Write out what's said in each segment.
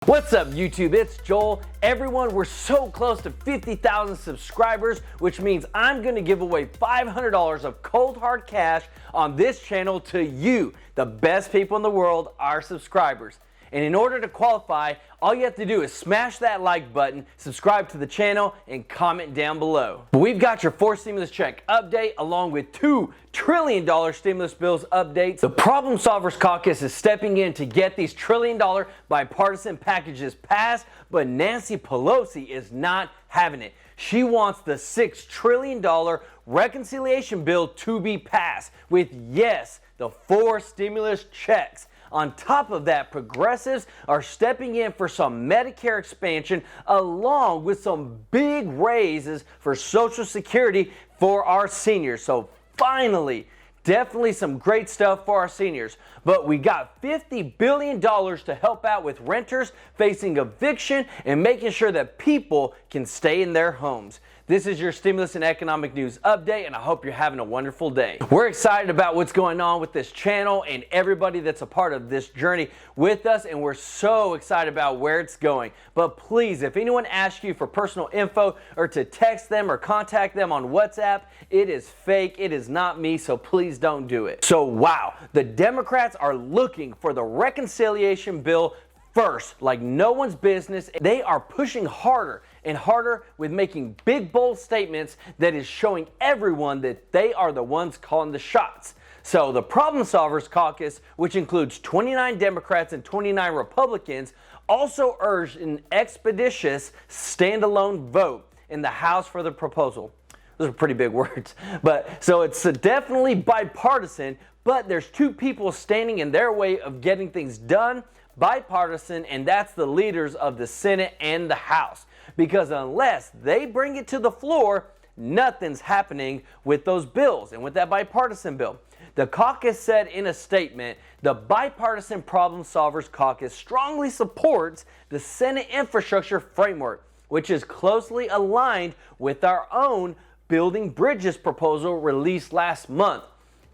What's up YouTube, it's Joel. Everyone, we're so close to 50,000 subscribers, which means I'm gonna give away $500 of cold hard cash on this channel to you, the best people in the world, our subscribers. And in order to qualify, all you have to do is smash that like button, subscribe to the channel, and comment down below. We've got your 4th stimulus check update along with $2 trillion stimulus bills updates. The Problem Solvers Caucus is stepping in to get these trillion-dollar bipartisan packages passed, but Nancy Pelosi is not having it. She wants the $6 trillion reconciliation bill to be passed with, yes, the 4 stimulus checks. On top of that, progressives are stepping in for some Medicare expansion along with some big raises for Social Security for our seniors. So finally, definitely some great stuff for our seniors. But we got $50 billion to help out with renters facing eviction and making sure that people can stay in their homes. This is your stimulus and economic news update, and I hope you're having a wonderful day. We're excited about what's going on with this channel and everybody that's a part of this journey with us, and we're so excited about where it's going. But please, if anyone asks you for personal info or to text them or contact them on WhatsApp, it is fake. It is not me, so please don't do it. So wow, the Democrats are looking for the reconciliation bill first, like no one's business. They are pushing harder and harder with making big, bold statements that is showing everyone that they are the ones calling the shots. So the Problem Solvers Caucus, which includes 29 Democrats and 29 Republicans, also urged an expeditious standalone vote in the House for the proposal. Those are pretty big words. But so it's definitely bipartisan, but there's 2 people standing in their way of getting things done. Bipartisan, and that's the leaders of the Senate and the House. Because unless they bring it to the floor, nothing's happening with those bills and with that bipartisan bill. The caucus said in a statement, the Bipartisan Problem Solvers Caucus strongly supports the Senate Infrastructure Framework, which is closely aligned with our own Building Bridges proposal released last month.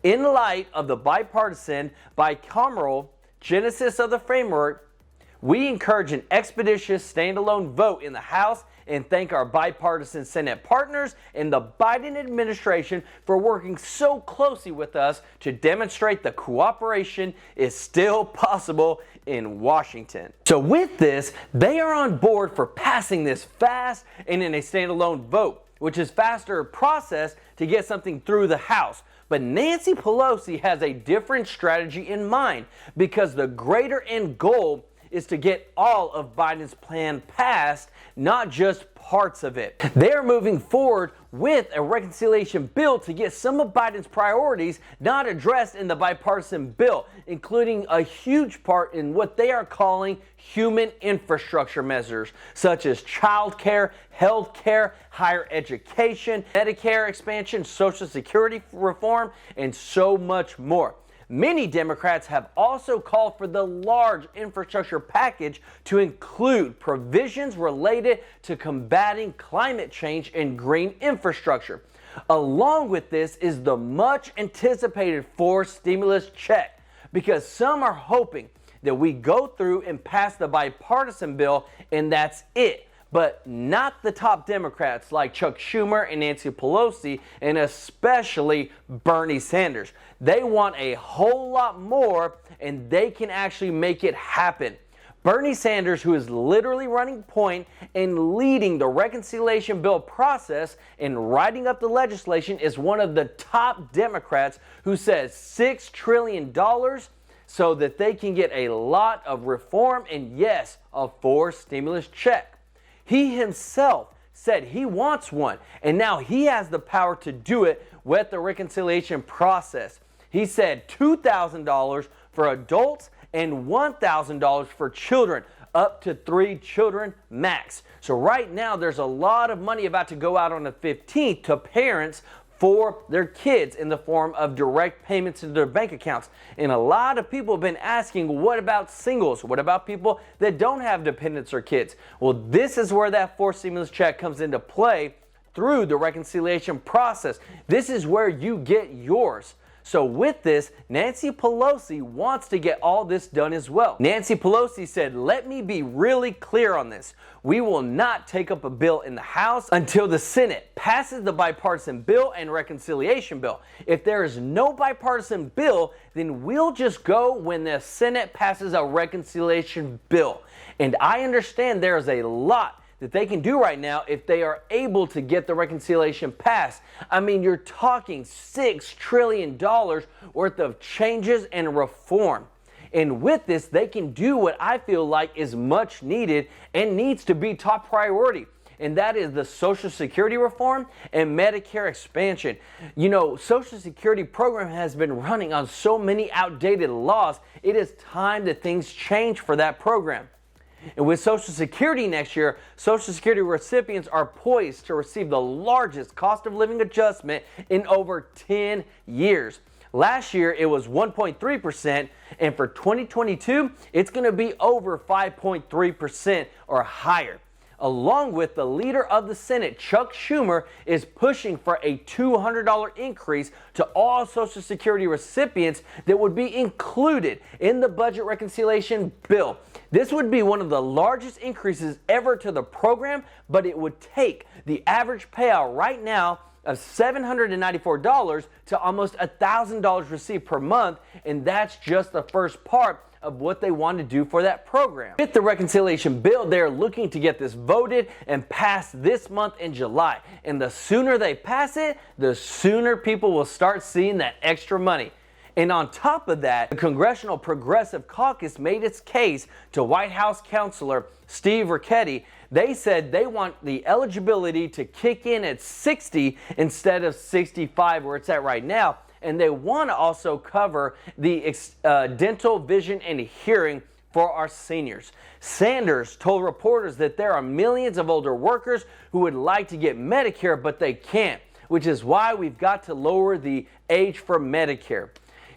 In light of the bipartisan, bicameral genesis of the framework, we encourage an expeditious standalone vote in the House and thank our bipartisan Senate partners and the Biden administration for working so closely with us to demonstrate the cooperation is still possible in Washington. So with this, they are on board for passing this fast and in a standalone vote, which is faster process to get something through the House. But Nancy Pelosi has a different strategy in mind because the greater end goal is to get all of Biden's plan passed, not just parts of it. They're moving forward with a reconciliation bill to get some of Biden's priorities not addressed in the bipartisan bill, including a huge part in what they are calling human infrastructure measures, such as child care, health care, higher education, Medicare expansion, Social Security reform, and so much more. Many Democrats have also called for the large infrastructure package to include provisions related to combating climate change and green infrastructure. Along with this is the much anticipated 4 stimulus check, because some are hoping that we go through and pass the bipartisan bill and that's it. But not the top Democrats like Chuck Schumer and Nancy Pelosi, and especially Bernie Sanders. They want a whole lot more, and they can actually make it happen. Bernie Sanders, who is literally running point and leading the reconciliation bill process and writing up the legislation, is one of the top Democrats who says $6 trillion so that they can get a lot of reform and, yes, a 4 stimulus check. He himself said he wants one, and now he has the power to do it with the reconciliation process. He said $2,000 for adults and $1,000 for children, up to 3 children max. So right now there's a lot of money about to go out on the 15th to parents for their kids in the form of direct payments into their bank accounts. And a lot of people have been asking, what about singles? What about people that don't have dependents or kids? Well, this is where that 4th stimulus check comes into play through the reconciliation process. This is where you get yours. So with this, Nancy Pelosi wants to get all this done as well. Nancy Pelosi said, "Let me be really clear on this. We will not take up a bill in the House until the Senate passes the bipartisan bill and reconciliation bill. If there is no bipartisan bill, then we'll just go when the Senate passes a reconciliation bill." And I understand there is a lot that they can do right now if they are able to get the reconciliation passed. I mean, you're talking $6 trillion worth of changes and reform. And with this, they can do what I feel like is much needed and needs to be top priority. And that is the Social Security reform and Medicare expansion. You know, Social Security program has been running on so many outdated laws. It is time that things change for that program. And with Social Security next year, Social Security recipients are poised to receive the largest cost of living adjustment in over 10 years. Last year, it was 1.3%, and for 2022, it's going to be over 5.3% or higher. Along with the leader of the Senate, Chuck Schumer, is pushing for a $200 increase to all Social Security recipients that would be included in the budget reconciliation bill. This would be one of the largest increases ever to the program, but it would take the average payout right now of $794 to almost $1,000 received per month, and that's just the first part of what they want to do for that program. With the reconciliation bill, they're looking to get this voted and passed this month in July. And the sooner they pass it, the sooner people will start seeing that extra money. And on top of that, the Congressional Progressive Caucus made its case to White House counselor Steve Ricchetti. They said they want the eligibility to kick in at 60 instead of 65 where it's at right now. And they want to also cover the dental, vision, and hearing for our seniors. Sanders told reporters that there are millions of older workers who would like to get Medicare, but they can't, which is why we've got to lower the age for Medicare.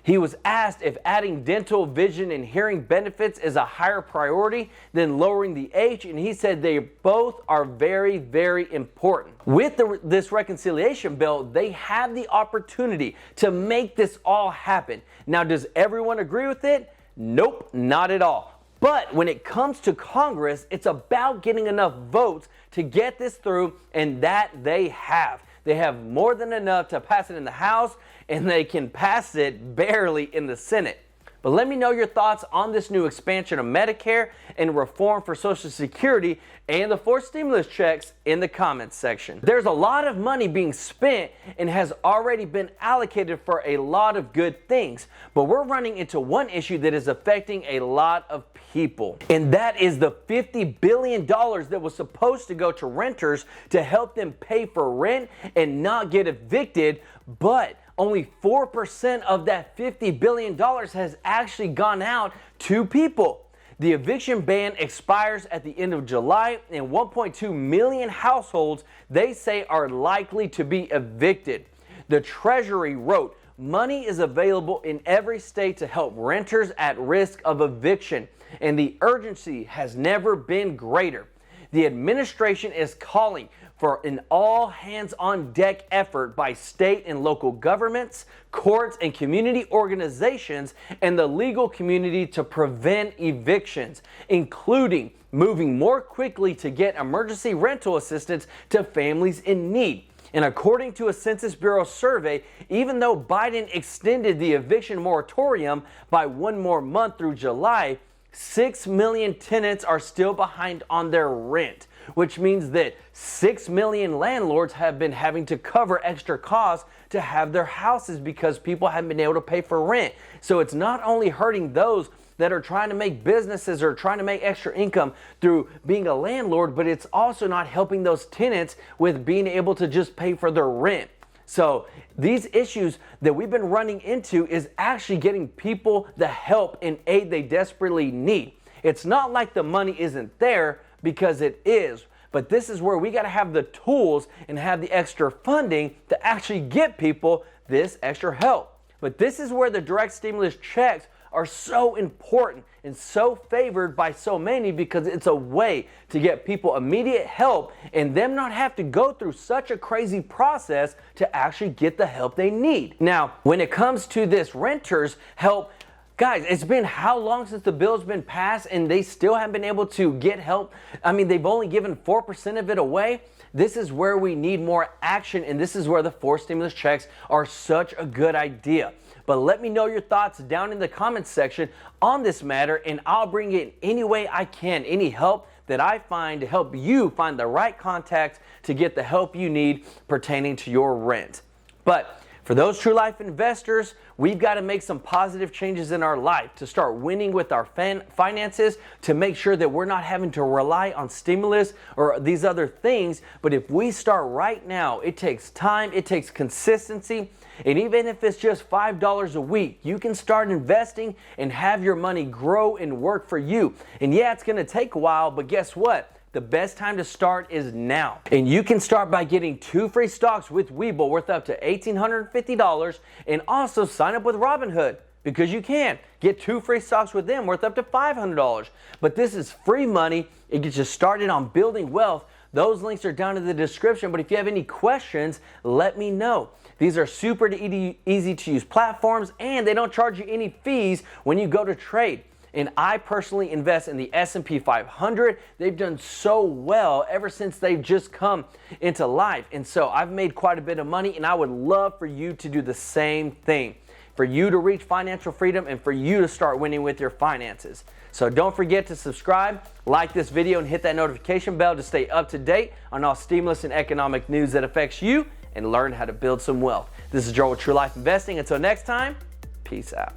He was asked if adding dental, vision, and hearing benefits is a higher priority than lowering the age, and he said they both are very, very important. With this reconciliation bill, they have the opportunity to make this all happen. Now, does everyone agree with it? Nope, not at all. But when it comes to Congress, it's about getting enough votes to get this through, and that they have. They have more than enough to pass it in the House, and they can pass it barely in the Senate. But let me know your thoughts on this new expansion of Medicare and reform for Social Security and the 4 stimulus checks in the comments section. There's a lot of money being spent and has already been allocated for a lot of good things. But we're running into one issue that is affecting a lot of people. And that is the $50 billion that was supposed to go to renters to help them pay for rent and not get evicted. But only 4% of that $50 billion has actually gone out to people. The eviction ban expires at the end of July, and 1.2 million households, they say, are likely to be evicted. The Treasury wrote, money is available in every state to help renters at risk of eviction, and the urgency has never been greater. The administration is calling for an all-hands-on-deck effort by state and local governments, courts, and community organizations, and the legal community to prevent evictions, including moving more quickly to get emergency rental assistance to families in need. And according to a Census Bureau survey, even though Biden extended the eviction moratorium by 1 more month through July, 6 million tenants are still behind on their rent, which means that 6 million landlords have been having to cover extra costs to have their houses because people haven't been able to pay for rent. So it's not only hurting those that are trying to make businesses or trying to make extra income through being a landlord, but it's also not helping those tenants with being able to just pay for their rent. So these issues that we've been running into is actually getting people the help and aid they desperately need. It's not like the money isn't there, because it is, but this is where we got to have the tools and have the extra funding to actually get people this extra help. But this is where the direct stimulus checks are so important and so favored by so many because it's a way to get people immediate help and them not have to go through such a crazy process to actually get the help they need. Now, when it comes to this renters help, guys, it's been how long since the bill's been passed and they still haven't been able to get help? I mean, they've only given 4% of it away. This is where we need more action, and this is where the 4 stimulus checks are such a good idea. But let me know your thoughts down in the comments section on this matter, and I'll bring it any way I can, any help that I find to help you find the right contact to get the help you need pertaining to your rent. But for those true life investors, we've got to make some positive changes in our life to start winning with our finances, to make sure that we're not having to rely on stimulus or these other things. But if we start right now, it takes time, it takes consistency. And even if it's just $5 a week, you can start investing and have your money grow and work for you. And yeah, it's going to take a while, but guess what? The best time to start is now. And you can start by getting 2 free stocks with Webull worth up to $1,850, and also sign up with Robinhood because you can get 2 free stocks with them worth up to $500. But this is free money. It gets you started on building wealth. Those links are down in the description, but if you have any questions, let me know. These are super easy to use platforms, and they don't charge you any fees when you go to trade. And I personally invest in the S&P 500. They've done so well ever since they've just come into life. And so I've made quite a bit of money, and I would love for you to do the same thing, for you to reach financial freedom and for you to start winning with your finances. So don't forget to subscribe, like this video, and hit that notification bell to stay up to date on all stimulus and economic news that affects you and learn how to build some wealth. This is Joel with True Life Investing. Until next time, peace out.